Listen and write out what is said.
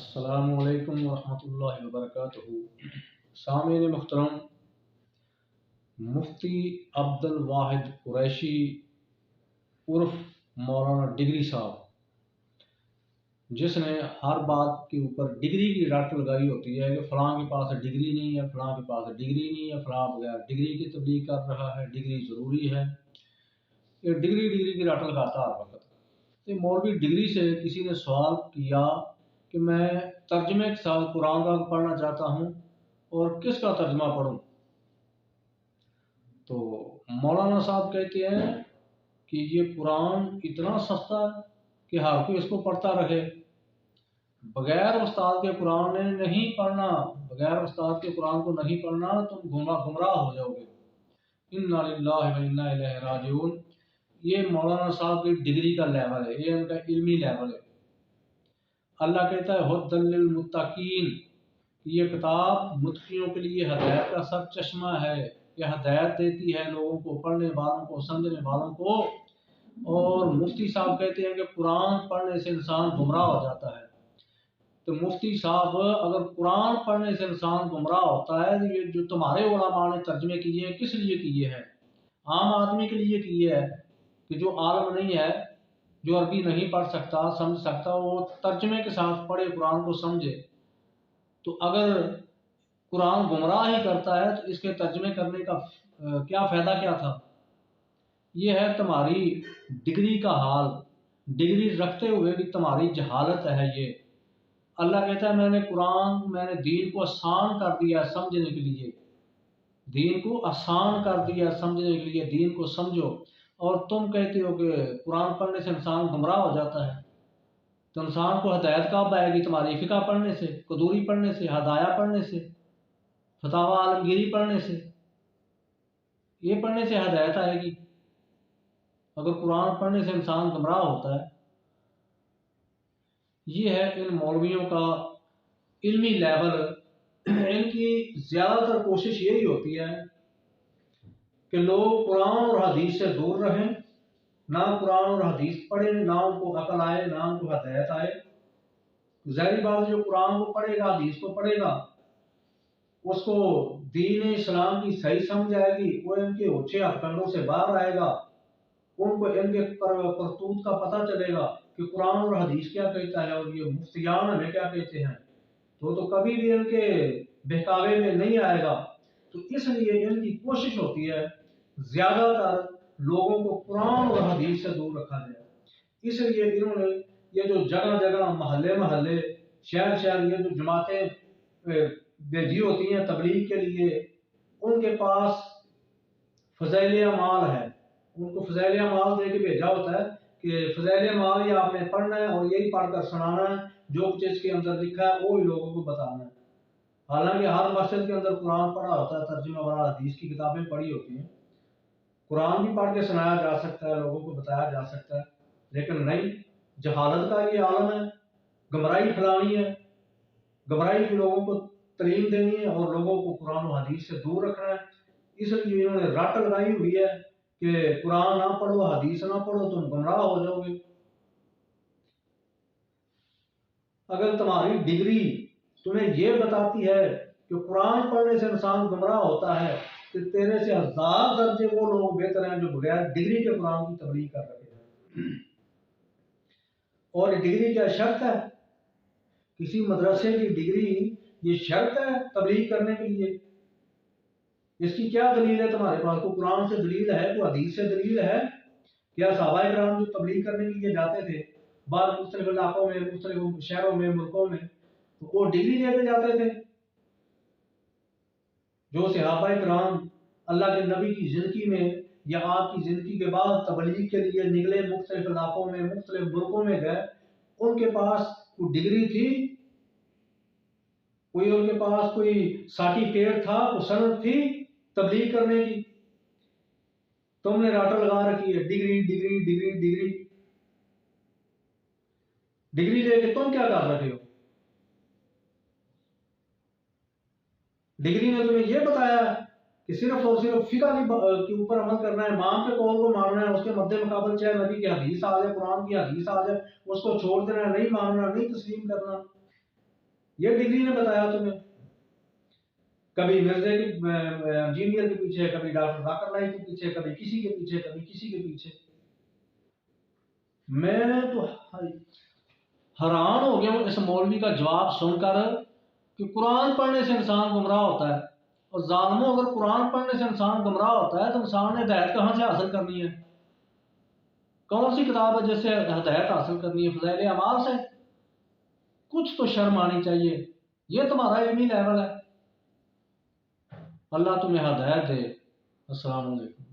السلام علیکم ورحمۃ اللہ وبرکاتہ۔ سامعین محترم، مفتی عبد الواحد قریشی عرف مولانا ڈگری صاحب، جس نے ہر بات کے اوپر ڈگری کی رٹ لگائی ہوتی ہے کہ فلاں کے پاس ڈگری نہیں ہے، فلاں کے پاس ڈگری نہیں ہے، فلاں بغیر ڈگری کی تبلیغ کر رہا ہے، ڈگری ضروری ہے۔ یہ ڈگری کی رٹ لگاتا ہر وقت۔ تو مولوی ڈگری سے کسی نے سوال کیا کہ میں ترجمے کے ساتھ قرآن کا پڑھنا چاہتا ہوں اور کس کا ترجمہ پڑھوں؟ تو مولانا صاحب کہتے ہیں کہ یہ قرآن اتنا سستا ہے کہ ہر کوئی اس کو پڑھتا رہے، بغیر استاد کے قرآن نہیں پڑھنا، بغیر استاد کے قرآن کو نہیں پڑھنا، تم گمراہ ہو جاؤ گے۔ انا للہ و انا الیہ راجعون۔ یہ مولانا صاحب کی ڈگری کا لیول ہے، یہ ان کا علمی لیول ہے۔ اللہ کہتا ہے ہدی للمتقین، یہ کتاب متقیوں کے لیے ہدایت کا سر چشمہ ہے، یہ ہدایت دیتی ہے لوگوں کو، پڑھنے والوں کو، سمجھنے والوں کو۔ اور مفتی صاحب کہتے ہیں کہ قرآن پڑھنے سے انسان گمراہ ہو جاتا ہے۔ تو مفتی صاحب، اگر قرآن پڑھنے سے انسان گمراہ ہوتا ہے تو یہ جو تمہارے علماء نے ترجمے کیے ہیں کس لیے کیے ہیں؟ عام آدمی کے لیے کیے ہیں کہ جو عالم نہیں ہے، جو عربی نہیں پڑھ سکتا، سمجھ سکتا، وہ ترجمے کے ساتھ پڑھے، قرآن کو سمجھے۔ تو اگر قرآن گمراہ ہی کرتا ہے تو اس کے ترجمے کرنے کا کیا فائدہ کیا تھا؟ یہ ہے تمہاری ڈگری کا حال، ڈگری رکھتے ہوئے بھی تمہاری جہالت ہے یہ۔ اللہ کہتا ہے میں نے دین کو آسان کر دیا سمجھنے کے لیے، دین کو آسان کر دیا سمجھنے کے لیے، دین کو سمجھو۔ اور تم کہتے ہو کہ قرآن پڑھنے سے انسان گمراہ ہو جاتا ہے۔ تو انسان کو ہدایت کب آئے گی؟ تمہاری فقہ پڑھنے سے، قدوری پڑھنے سے، ہدایہ پڑھنے سے، فتاوی عالمگیری پڑھنے سے۔ یہ پڑھنے سے ہدایت آئے گی؟ اگر قرآن پڑھنے سے انسان گمراہ ہوتا ہے۔ یہ ہے ان مولویوں کا علمی لیول۔ ان کی زیادہ تر کوشش یہی ہوتی ہے کہ لوگ قرآن اور حدیث سے دور رہیں، نہ قرآن اور حدیث پڑھیں، نہ ان کو عقل آئے، نہ ان کو ہدایت آئے۔ ظاہری بات ہے، جو قرآن کو پڑھے گا، حدیث کو پڑھے گا، اس کو دین اسلام کی صحیح سمجھ آئے گی، وہ ان کے اونچے ہتھ کنڈوں سے باہر آئے گا، ان کو ان کے کرتوت کا پتہ چلے گا کہ قرآن اور حدیث کیا کہتا ہے اور یہ مفتیان ہمیں کیا کہتے ہیں۔ تو کبھی بھی ان کے بہکاوے میں نہیں آئے گا۔ تو اس لیے ان کی کوشش ہوتی ہے زیادہ تر لوگوں کو قرآن اور حدیث سے دور رکھا جائے۔ اس لیے انہوں نے یہ جو جگہ جگہ، محلے، شہر یہ جو جماعتیں بھیجی ہوتی ہیں تبلیغ کے لیے، ان کے پاس فضائل اعمال ہے، ان کو فضائل اعمال دے کے بھیجا ہوتا ہے کہ فضائل اعمال یہ آپ نے پڑھنا ہے اور یہی پڑھ کر سنانا ہے، جو کچھ اس کے اندر لکھا ہے وہی لوگوں کو بتانا ہے۔ حالانکہ ہر مسجد کے اندر قرآن پڑھا ہوتا ہے، ترجمہ والا حدیث کی کتابیں پڑھی ہوتی ہیں، قرآن بھی پڑھ کے سنایا جا سکتا ہے، لوگوں کو بتایا جا سکتا ہے، لیکن نہیں، جہالت کا یہ عالم ہے، گمراہی پھیلانی ہے، گمراہی کے لوگوں کو تعلیم دینی ہے اور لوگوں کو قرآن و حدیث سے دور رکھنا ہے۔ اس لیے انہوں نے رٹ لگائی ہوئی ہے کہ قرآن نہ پڑھو، حدیث نہ پڑھو، تم گمراہ ہو جاؤ گے۔ اگر تمہاری ڈگری تمہیں یہ بتاتی ہے کہ قرآن پڑھنے سے انسان گمراہ ہوتا ہے، کہ تیرے سے 1000 درجے وہ لوگ بہتر ہیں جو بغیر ڈگری کے قرآن کی تبلیغ کر رہے ہیں۔ اور ڈگری کیا شرط ہے؟ کسی مدرسے کی ڈگری یہ شرط ہے تبلیغ کرنے کے لیے؟ اس کی کیا دلیل ہے تمہارے پاس؟ کوئی قرآن سے دلیل ہے؟ کوئی حدیث سے دلیل ہے؟ کیا صحابہ کرام جو تبلیغ کرنے کے لیے جاتے تھے بعض مختلف علاقوں میں، مختلف شہروں میں، ملکوں میں، تو وہ ڈگری لے کے جاتے تھے؟ جو صحابہ کرام اللہ کے نبی کی زندگی میں یا آپ کی زندگی کے بعد تبلیغ کے لیے نکلے، مختلف علاقوں میں، مختلف ملکوں میں گئے، ان کے پاس کوئی ڈگری تھی؟ کوئی ان کے پاس کوئی سرٹیفکیٹ تھا، کوئی سند تھی تبلیغ کرنے کی؟ تم نے راٹر لگا رکھی ہے degree degree degree degree degree لے کے تم کیا کر رہے ہو؟ ڈگری نے تمہیں یہ بتایا کہ صرف اور صرف فقہ کے اوپر عمل کرنا ہے، امام کے قول کو ماننا ہے، اس کے مد مقابل چاہے نبی کی حدیث آ جائے، قرآن کی حدیث آ جائے، اس کو چھوڑ دینا ہے، نہیں ماننا، نہیں تسلیم کرنا۔ یہ ڈگری نے بتایا تمہیں؟ کبھی مرزے کے انجینئر کے پیچھے، کبھی ڈاکٹر ذاکر نائک کے پیچھے، کبھی کسی کے پیچھے، کبھی کسی کے پیچھے۔ میں تو حیران ہو گیا ہوں اس مولوی کا جواب سن کر کہ قرآن پڑھنے سے انسان گمراہ ہوتا ہے، اور ظالموں اگر قرآن پڑھنے سے انسان گمراہ ہوتا ہے تو انسان نے ہدایت کہاں سے حاصل کرنی ہے؟ کون سی کتاب ہے جس سے ہدایت حاصل کرنی ہے؟ فضائل اعمال سے؟ کچھ تو شرم آنی چاہیے، یہ تمہارا علمی لیول ہے۔ اللہ تمہیں ہدایت دے۔ السلام علیکم۔